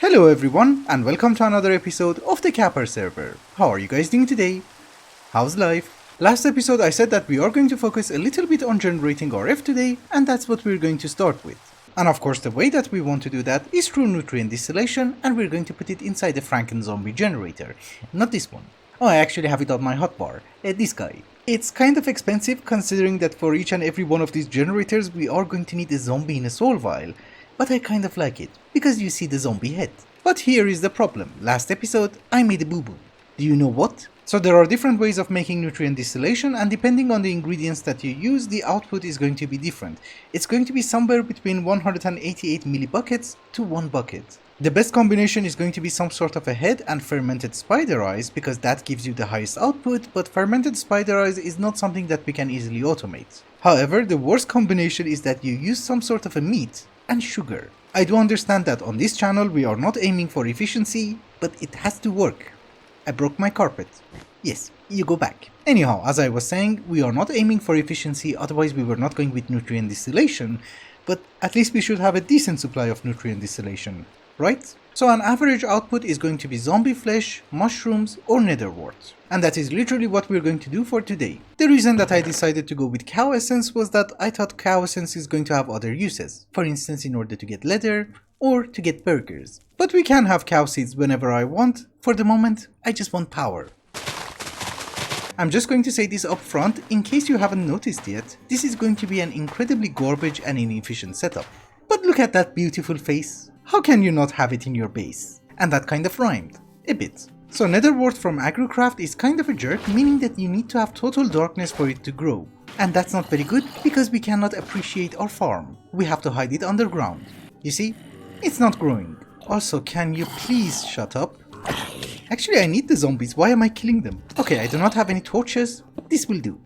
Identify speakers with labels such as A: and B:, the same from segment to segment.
A: Hello everyone and welcome to another episode of the KapparServer. How are you guys doing today? How's life? Last episode I said that we are going to focus a little bit on generating RF today, and that's what we're going to start with. And of course the way that we want to do that is through nutrient distillation, and we're going to put it inside the Franken zombie generator. Not this one. Oh, I actually have it on my hotbar. This guy. It's kind of expensive considering that for each and every one of these generators we are going to need a zombie in a soul vial. But I kind of like it, because you see the zombie head. But here is the problem. Last episode, I made a boo-boo. Do you know what? So there are different ways of making nutrient distillation, and depending on the ingredients that you use, the output is going to be different. It's going to be somewhere between 188 millibuckets to 1 bucket. The best combination is going to be some sort of a head and fermented spider eyes, because that gives you the highest output, but fermented spider eyes is not something that we can easily automate. However, the worst combination is that you use some sort of a meat and sugar. I do understand that on this channel we are not aiming for efficiency, but it has to work. I broke my carpet. Yes, you go back. Anyhow, as I was saying, we are not aiming for efficiency, otherwise we were not going with nutrient distillation, but at least we should have a decent supply of nutrient distillation, right? So an average output is going to be zombie flesh, mushrooms or netherwort. And that is literally what we're going to do for today. The reason that I decided to go with cow essence was that I thought cow essence is going to have other uses. For instance, in order to get leather or to get burgers. But we can have cow seeds whenever I want. For the moment, I just want power. I'm just going to say this up front in case you haven't noticed yet. This is going to be an incredibly garbage and inefficient setup. But look at that beautiful face. How can you not have it in your base? And that kind of rhymed. A bit. So netherwort from agrocraft is kind of a jerk, meaning that you need to have total darkness for it to grow. And that's not very good because we cannot appreciate our farm. We have to hide it underground. You see? It's not growing. Also, can you please shut up? Actually, I need the zombies. Why am I killing them? Okay, I do not have any torches. This will do.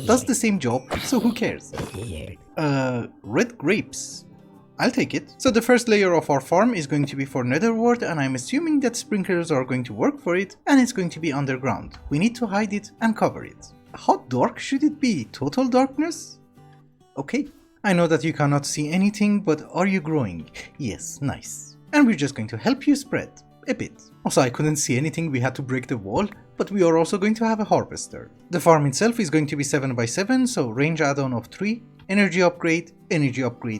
A: Does the same job, so who cares? Red grapes. I'll take it. So the first layer of our farm is going to be for netherwort, and I'm assuming that sprinklers are going to work for it, and it's going to be underground. We need to hide it and cover it. How dark should it be? Total darkness? Okay. I know that you cannot see anything, but are you growing? Yes, nice. And we're just going to help you spread. A bit. Also, I couldn't see anything, we had to break the wall, but we are also going to have a harvester. The farm itself is going to be 7x7, so range add-on of 3, energy upgrade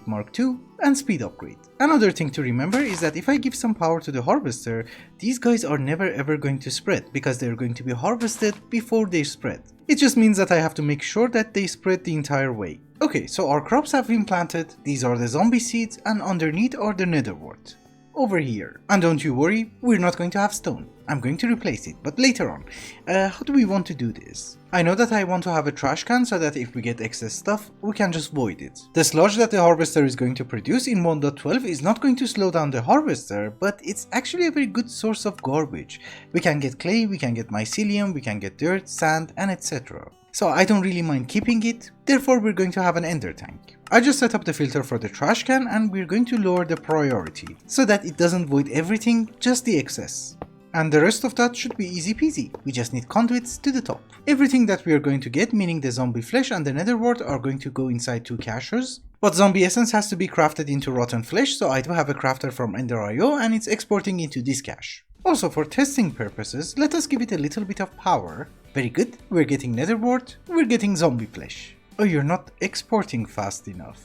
A: Mark II, and speed upgrade. Another thing to remember is that if I give some power to the harvester, these guys are never ever going to spread, because they're going to be harvested before they spread. It just means that I have to make sure that they spread the entire way. Okay, so our crops have been planted, these are the zombie seeds, and underneath are the netherwort. Over here. And don't you worry, we're not going to have stone. I'm going to replace it, but later on. How do we want to do this? I know that I want to have a trash can so that if we get excess stuff, we can just void it. The sludge that the harvester is going to produce in 1.12 is not going to slow down the harvester, but it's actually a very good source of garbage. We can get clay, we can get mycelium, we can get dirt, sand, and etc. So I don't really mind keeping it, therefore we're going to have an ender tank. I just set up the filter for the trash can, and we're going to lower the priority, so that it doesn't void everything, just the excess. And the rest of that should be easy peasy, we just need conduits to the top. Everything that we are going to get, meaning the zombie flesh and the netherwort, are going to go inside 2 caches. But zombie essence has to be crafted into rotten flesh, so I do have a crafter from Ender.io and it's exporting into this cache. Also, for testing purposes, let us give it a little bit of power. Very good, we're getting netherwort, we're getting zombie flesh. Oh, you're not exporting fast enough.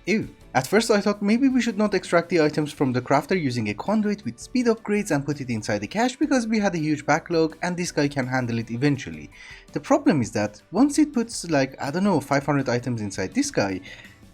A: Ew. At first I thought maybe we should not extract the items from the crafter using a conduit with speed upgrades and put it inside the cache, because we had a huge backlog and this guy can handle it eventually. The problem is that once it puts like, I don't know, 500 items inside this guy,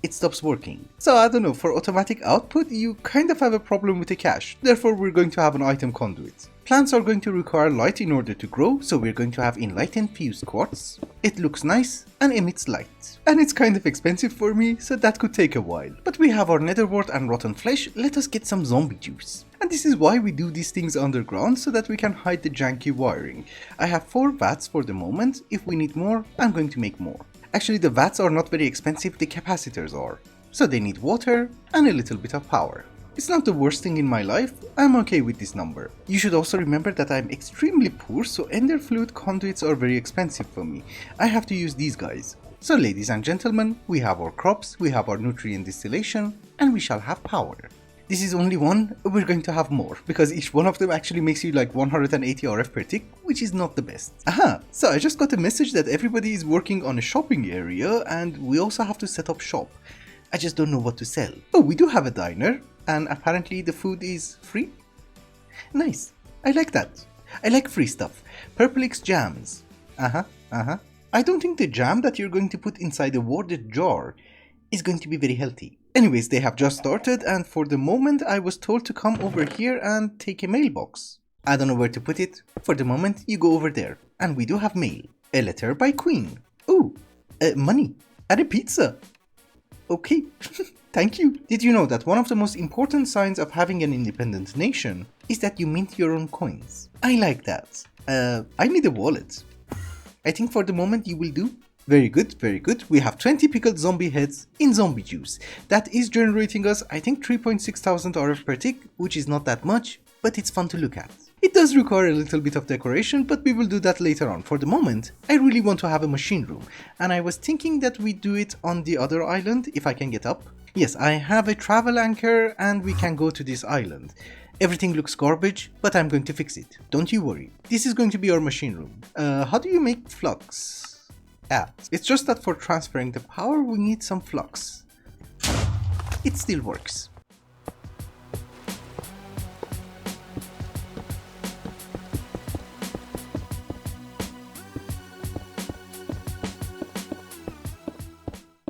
A: it stops working. So I don't know, for automatic output you kind of have a problem with the cache, therefore we're going to have an item conduit. Plants are going to require light in order to grow, so we're going to have enlightened fused quartz. It looks nice and emits light. And it's kind of expensive for me, so that could take a while. But we have our netherwort and rotten flesh, let us get some zombie juice. And this is why we do these things underground, so that we can hide the janky wiring. I have 4 vats for the moment, if we need more, I'm going to make more. Actually, the vats are not very expensive, the capacitors are. So they need water and a little bit of power. It's not the worst thing in my life, I'm okay with this number. You should also remember that I'm extremely poor, so ender fluid conduits are very expensive for me. I have to use these guys. So ladies and gentlemen, we have our crops, we have our nutrient distillation, and we shall have power. this is only one, we're going to have more, because each one of them actually makes you like 180 RF per tick, which is not the best. Aha, so I just got a message that everybody is working on a shopping area, and we also have to set up shop. I just don't know what to sell. Oh, we do have a diner, and apparently the food is free? Nice, I like that. I like free stuff. Purple X jams. I don't think the jam that you're going to put inside a warded jar is going to be very healthy. Anyways, they have just started, and for the moment I was told to come over here and take a mailbox. I don't know where to put it. For the moment, you go over there. And we do have mail. A letter by Queen. Ooh, money. And a pizza. Okay, thank you. Did you know that one of the most important signs of having an independent nation is that you mint your own coins? I like that. I need a wallet. I think for the moment you will do. Very good, very good. We have 20 pickled zombie heads in zombie juice. That is generating us, I think, 3,600 RF per tick, which is not that much, but it's fun to look at. It does require a little bit of decoration, but we will do that later on. For the moment, I really want to have a machine room, and I was thinking that we do it on the other island, if I can get up. Yes, I have a travel anchor, and we can go to this island. Everything looks garbage, but I'm going to fix it. Don't you worry. This is going to be our machine room. How do you make flux? It's just that for transferring the power we need some flux. It still works.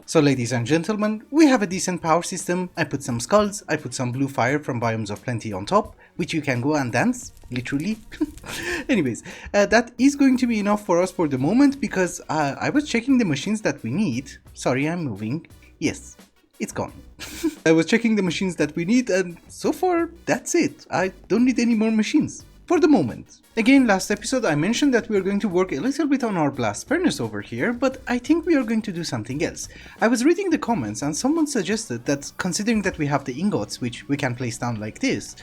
A: So ladies and gentlemen, we have a decent power system. I put some skulls, I put some blue fire from Biomes of Plenty on top, which you can go and dance, literally. Anyways, that is going to be enough for us for the moment, because I was checking the machines that we need. Sorry, I'm moving. Yes, it's gone. I was checking the machines that we need, and so far, that's it. I don't need any more machines. For the moment. Again, last episode I mentioned that we are going to work a little bit on our blast furnace over here, but I think we are going to do something else. I was reading the comments and someone suggested that, considering that we have the ingots which we can place down like this,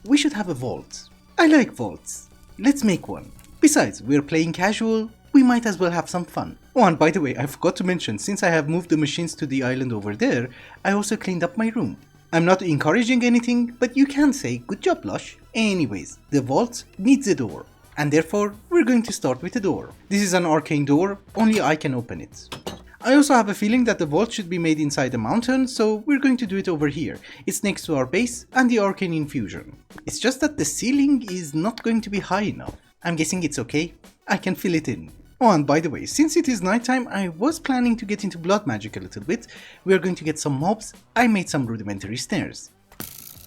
A: we should have a vault. I like vaults. Let's make one. Besides, we're playing casual, we might as well have some fun. Oh, and by the way, I forgot to mention, since I have moved the machines to the island over there, I also cleaned up my room. I'm not encouraging anything, but you can say good job, Lush. Anyways, the vault needs a door, and therefore we're going to start with a door. This is an arcane door, only I can open it. I also have a feeling that the vault should be made inside a mountain, so we're going to do it over here. It's next to our base and the arcane infusion. It's just that the ceiling is not going to be high enough. I'm guessing it's okay. I can fill it in. Oh, and by the way, since it is nighttime, I was planning to get into blood magic a little bit. We are going to get some mobs. I made some rudimentary snares.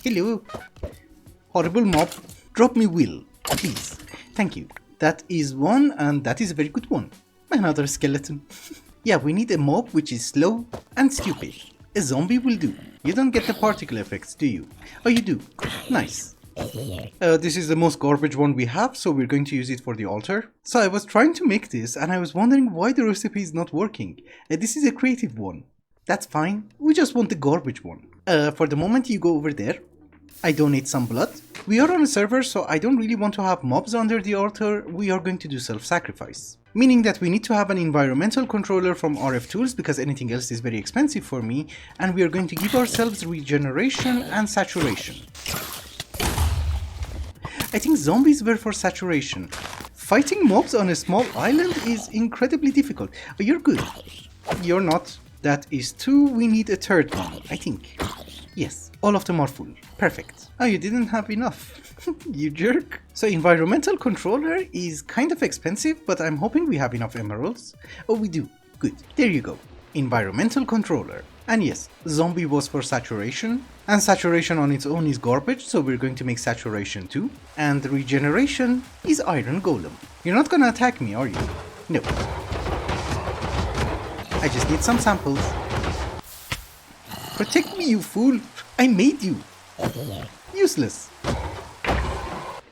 A: Hello. Horrible mob. Drop me will, please. Thank you. That is one, and that is a very good one. Another skeleton. Yeah, we need a mob which is slow and stupid. A zombie will do. You don't get the particle effects, do you? Oh, you do. Nice. This is the most garbage one we have, so we're going to use it for the altar. So I was trying to make this, and I was wondering why the recipe is not working. This is a creative one. That's fine, we just want the garbage one. For the moment you go over there. I donate some blood. We are on a server, so I don't really want to have mobs under the altar. We are going to do self-sacrifice. Meaning that we need to have an environmental controller from RF Tools, because anything else is very expensive for me, and we are going to give ourselves regeneration and saturation. I think zombies were for saturation. Fighting mobs on a small island is incredibly difficult. Oh, you're good. You're not. That is 2. We need a third one, I think. Yes, all of them are full. Perfect. Oh, you didn't have enough. You jerk. So environmental controller is kind of expensive, but I'm hoping we have enough emeralds. Oh, we do. Good. There you go. Environmental controller. And yes, zombie was for saturation, and saturation on its own is garbage, so we're going to make saturation too. And regeneration is iron golem. You're not gonna attack me, are you? No. I just need some samples. Protect me, you fool! I made you! Useless.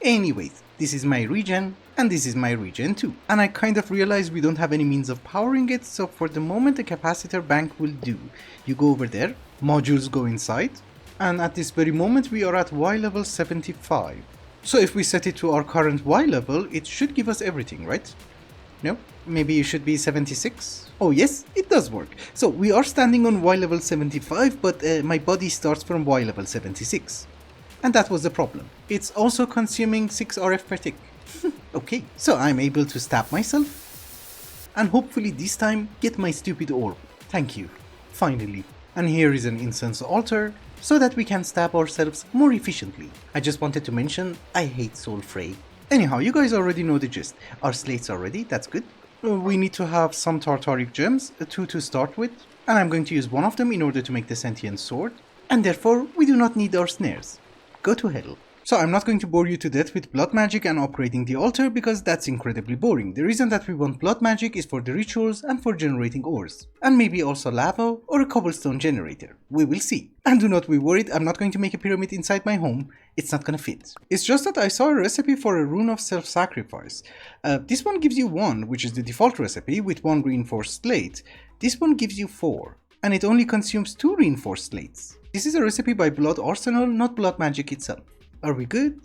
A: Anyways, this is my regen, and this is my regen too. And I kind of realized we don't have any means of powering it, so for the moment a capacitor bank will do. You go over there, modules go inside, and at this very moment we are at Y level 75. So if we set it to our current Y level, it should give us everything, right? No? maybe it should be 76. Oh yes, it does work. So we are standing on Y level 75, but my body starts from Y level 76. And that was the problem. It's also consuming 6 RF per tick. Okay, so I'm able to stab myself. And hopefully this time get my stupid orb. Thank you. Finally. And here is an incense altar, so that we can stab ourselves more efficiently. I just wanted to mention, I hate Soul Fray. Anyhow, you guys already know the gist. Our slates are ready, that's good. We need to have some Tartaric gems, 2 to start with, and I'm going to use one of them in order to make the sentient sword, and therefore we do not need our snares. Go to hell. So I'm not going to bore you to death with blood magic and upgrading the altar because that's incredibly boring. The reason that we want blood magic is for the rituals and for generating ores. And maybe also lava or a cobblestone generator. We will see. And do not be worried, I'm not going to make a pyramid inside my home. It's not gonna fit. It's just that I saw a recipe for a rune of self-sacrifice. This one gives you 1, which is the default recipe, with 1 reinforced slate. This one gives you 4. And it only consumes 2 reinforced slates. This is a recipe by Blood Arsenal, not blood magic itself. Are we good?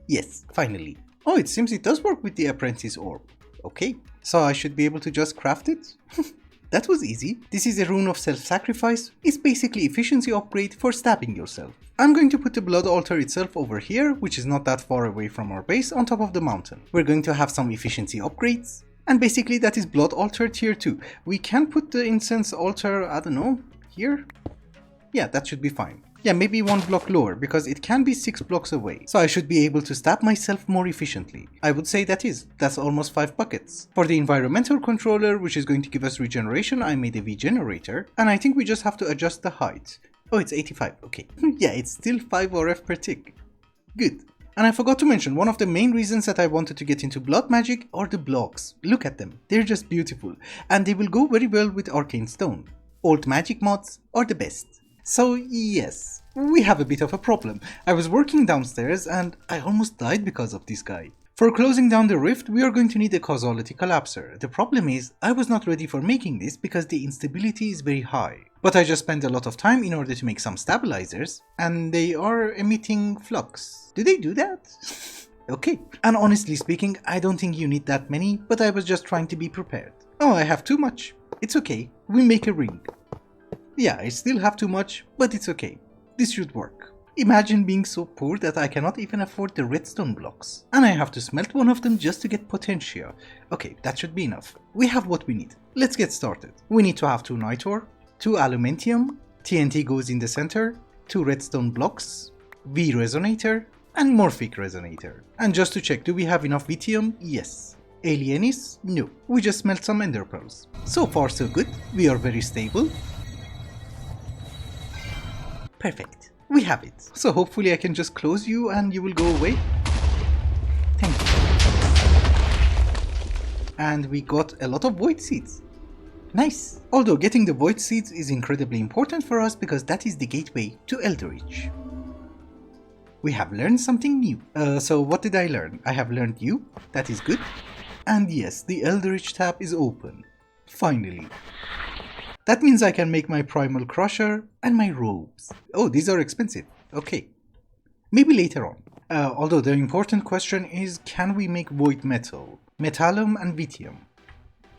A: Yes, finally. Oh, it seems it does work with the apprentice orb. Okay, so I should be able to just craft it? That was easy. This is a rune of self-sacrifice. It's basically efficiency upgrade for stabbing yourself. I'm going to put the blood altar itself over here, which is not that far away from our base, on top of the mountain. We're going to have some efficiency upgrades. And basically that is blood altar tier 2. We can put the incense altar, I don't know, here? Yeah, that should be fine. Yeah, maybe 1 block lower, because it can be 6 blocks away. So I should be able to stab myself more efficiently. I would say that's almost 5 buckets. For the environmental controller, which is going to give us regeneration, I made a V generator. And I think we just have to adjust the height. Oh, it's 85, okay. Yeah, it's still 5 RF per tick. Good. And I forgot to mention, one of the main reasons that I wanted to get into blood magic are the blocks. Look at them. They're just beautiful. And they will go very well with arcane stone. Old magic mods are the best. So yes, we have a bit of a problem. I was working downstairs and I almost died because of this guy. For closing down the rift, we are going to need a Causal Collapser. The problem is, I was not ready for making this because the instability is very high. But I just spent a lot of time in order to make some stabilizers, and they are emitting flux. Do they do that? Okay. And honestly speaking, I don't think you need that many, but I was just trying to be prepared. Oh, I have too much. It's okay. We make a ring. Yeah, I still have too much, but it's okay. This should work. Imagine being so poor that I cannot even afford the redstone blocks. And I have to smelt one of them just to get potentia. Okay, that should be enough. We have what we need. Let's get started. We need to have 2 night ore, 2 aluminium, TNT goes in the center, 2 redstone blocks, V resonator, and morphic resonator. And just to check, do we have enough Vithium? Yes. Alienis? No. We just smelt some ender pearls. So far so good. We are very stable. Perfect. We have it. So hopefully I can just close you and you will go away. Thank you. And we got a lot of void seeds. Nice. Although getting the void seeds is incredibly important for us because that is the gateway to Eldritch. We have learned something new. So what did I learn? I have learned you. That is good. And yes, the Eldritch tab is open. Finally. That means I can make my primal crusher and my robes. Oh, these are expensive. Okay. Maybe later on. Although the important question is, can we make void metal? Metallum and Vithium.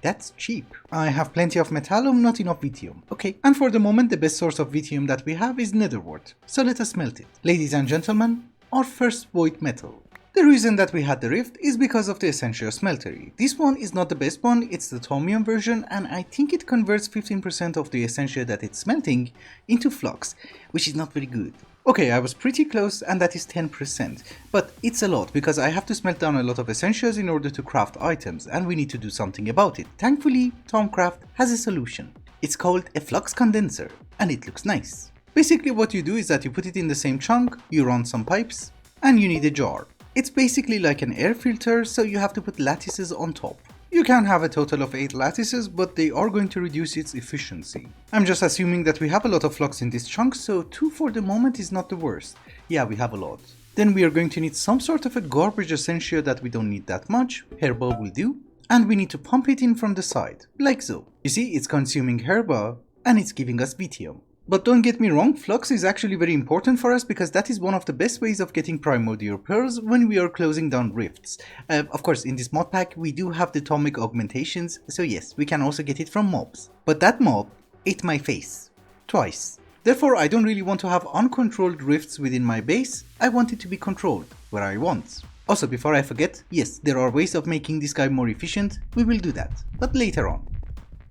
A: That's cheap. I have plenty of metallum, not enough Vithium. Okay, and for the moment the best source of Vithium that we have is netherwort. So let us smelt it. Ladies and gentlemen, our first void metal. The reason that we had the rift is because of the Essentia Smeltery. This one is not the best one, it's the Tomium version, and I think it converts 15% of the Essentia that it's smelting into flux, which is not very good. Okay, I was pretty close, and that is 10%, but it's a lot because I have to smelt down a lot of Essentias in order to craft items, and we need to do something about it. Thankfully, Tomcraft has a solution. It's called a flux condenser, and it looks nice. Basically what you do is that you put it in the same chunk, you run some pipes, and you need a jar. It's basically like an air filter, so you have to put lattices on top. You can have a total of 8 lattices, but they are going to reduce its efficiency. I'm just assuming that we have a lot of flux in this chunk, so 2 for the moment is not the worst. Yeah, we have a lot. Then we are going to need some sort of a garbage essentia that we don't need that much, herba will do, and we need to pump it in from the side, like so. You see, it's consuming herba, and it's giving us Vithium. But don't get me wrong, flux is actually very important for us because that is one of the best ways of getting primordial pearls when we are closing down rifts. Of course, in this mod pack we do have the atomic augmentations, so yes, we can also get it from mobs. But that mob ate my face. Twice. Therefore, I don't really want to have uncontrolled rifts within my base, I want it to be controlled, where I want. Also, before I forget, yes, there are ways of making this guy more efficient, we will do that, but later on.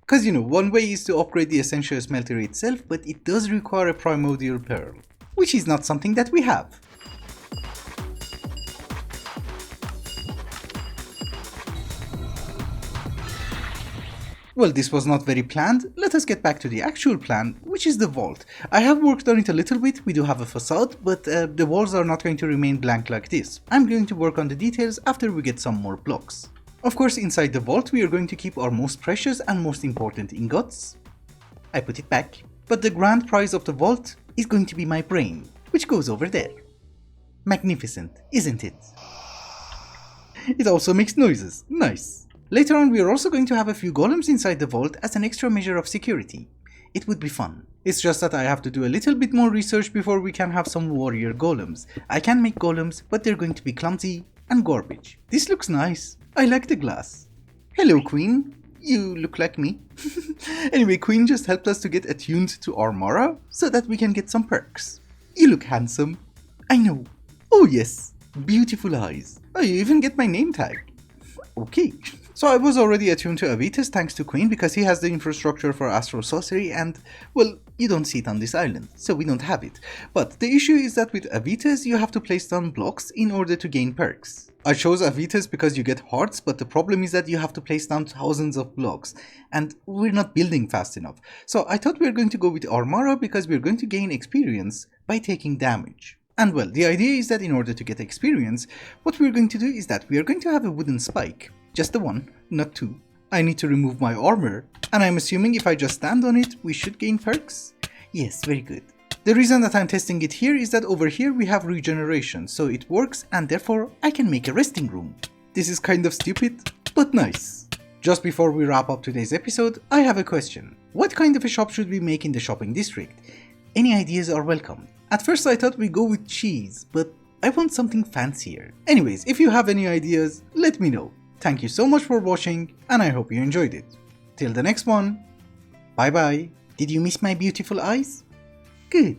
A: Cause you know, one way is to upgrade the essential smelter itself, but it does require a primordial pearl, which is not something that we have. Well, this was not very planned, let us get back to the actual plan, which is the vault. I have worked on it a little bit, we do have a facade, but the walls are not going to remain blank like this. I'm going to work on the details after we get some more blocks. Of course, inside the vault we are going to keep our most precious and most important ingots. I put it back. But the grand prize of the vault is going to be my brain, which goes over there. Magnificent, isn't it? It also makes noises, nice. Later on we are also going to have a few golems inside the vault as an extra measure of security. It would be fun. It's just that I have to do a little bit more research before we can have some warrior golems. I can make golems, but they're going to be clumsy and garbage. This looks nice. I like the glass. Hello, Queen. You look like me. Anyway, Queen just helped us to get attuned to Armara so that we can get some perks. You look handsome. I know. Oh yes. Beautiful eyes. Oh, you even get my name tag. Okay. So I was already attuned to Avitus thanks to Queen because he has the infrastructure for astral sorcery and, well, you don't see it on this island, so we don't have it. But the issue is that with Avitus you have to place down blocks in order to gain perks. I chose Avitus because you get hearts, but the problem is that you have to place down thousands of blocks, and we're not building fast enough. So I thought we were going to go with Armara because we're going to gain experience by taking damage. And well, the idea is that in order to get experience, what we're going to do is that we are going to have a wooden spike. Just the one, not two. I need to remove my armor, and I'm assuming if I just stand on it, we should gain perks? Yes, very good. The reason that I'm testing it here is that over here we have regeneration, so it works and therefore I can make a resting room. This is kind of stupid, but nice. Just before we wrap up today's episode, I have a question. What kind of a shop should we make in the shopping district? Any ideas are welcome. At first I thought we'd go with cheese, but I want something fancier. Anyways, if you have any ideas, let me know. Thank you so much for watching, and I hope you enjoyed it. Till the next one, bye bye. Did you miss my beautiful eyes? Good.